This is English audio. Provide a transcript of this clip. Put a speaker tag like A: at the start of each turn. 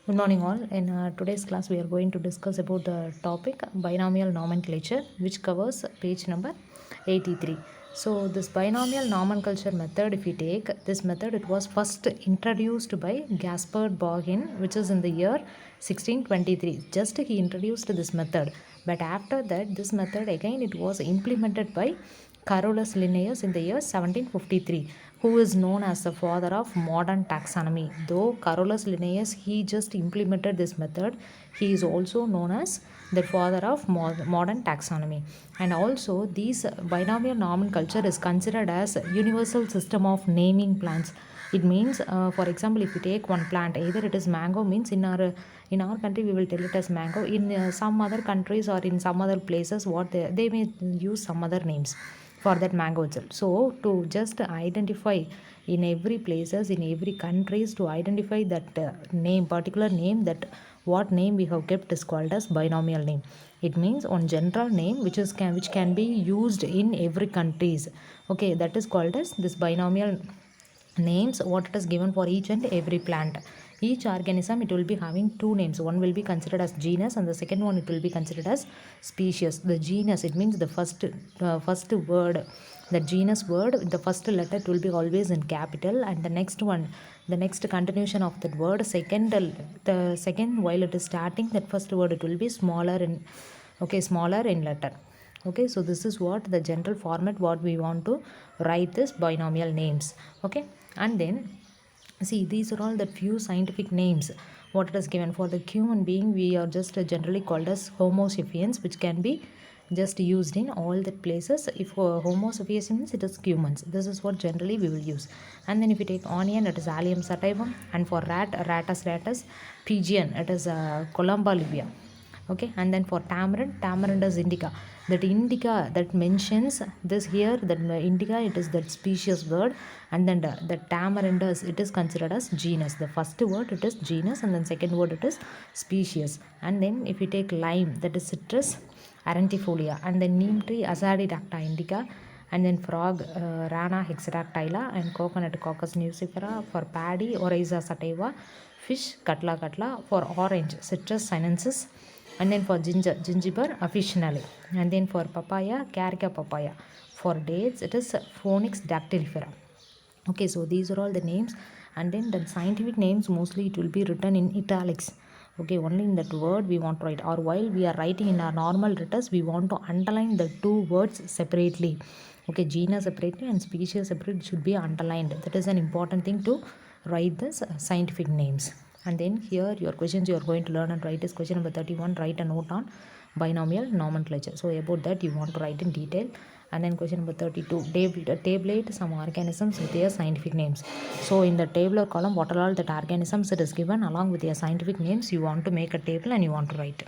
A: Good morning all. In today's class we are going to discuss about the topic binomial nomenclature, which covers page number 83. So this binomial nomenclature method, if we take this method, it was first introduced by Gaspard Bogin, which is in the year 1623. Just he introduced this method, but after that this method again it was implemented by Carolus Linnaeus in the year 1753, who is known as the father of modern taxonomy. Though Carolus Linnaeus he just implemented this method, he is also known as the father of modern taxonomy. And also this binomial nomenclature is considered as universal system of naming plants. It means, for example, if you take one plant, either it is mango, means in our country we will tell it as mango. In some other countries or in some other places, what they may use some other names for that mango itself. So to just identify in every places, in every countries, to identify that name, particular name, that what name we have kept is called as binomial name. It means one general name which can be used in every countries. Okay, that is called as this binomial names, what it is given for each and every plant. Each organism it will be having two names. One will be considered as genus and the second one it will be considered as species. The genus, it means the first word, the genus word, the first letter it will be always in capital, and the next one, the next continuation of that word, the second while it is starting that first word, it will be smaller in, okay, smaller in letter. Okay, so this is what the general format what we want to write this binomial names. Okay, and then see, these are all the few scientific names what it is given for the human being. We are just generally called as homo sapiens, which can be just used in all the places. If homo sapiens means it is humans, this is what generally we will use. And then if you take onion, it is allium sativum, and for rat, ratus ratus, pigeon, it is columba livia. Okay, and then for tamarind is indica. That indica that mentions this here, that indica it is that species word, and then the tamarind is, it is considered as genus. The first word it is genus, and then second word it is species. And then if you take lime, that is citrus arentifolia, and then neem tree Azadirachta indica, and then frog Rana hexadactyla, and coconut Cocos nucifera, for paddy Oryza sativa, fish Catla catla, for orange Citrus sinensis, and then for gingiber officinale, and then for papaya Carica papaya, for dates it is Phoenix dactylifera. Okay, so these are all the names, and then the scientific names mostly it will be written in italics. Okay, only in that word we want to write, or while we are writing in our normal letters we want to underline the two words separately. Okay, genus separately and species separate should be underlined. That is an important thing to write this scientific names. And then here your questions you are going to learn and write is question number 31. Write a note on binomial nomenclature. So about that you want to write in detail. And then question number 32, tabulate some organisms with their scientific names. So in the tabular column, what are all that organisms it is given along with their scientific names, you want to make a table and you want to write.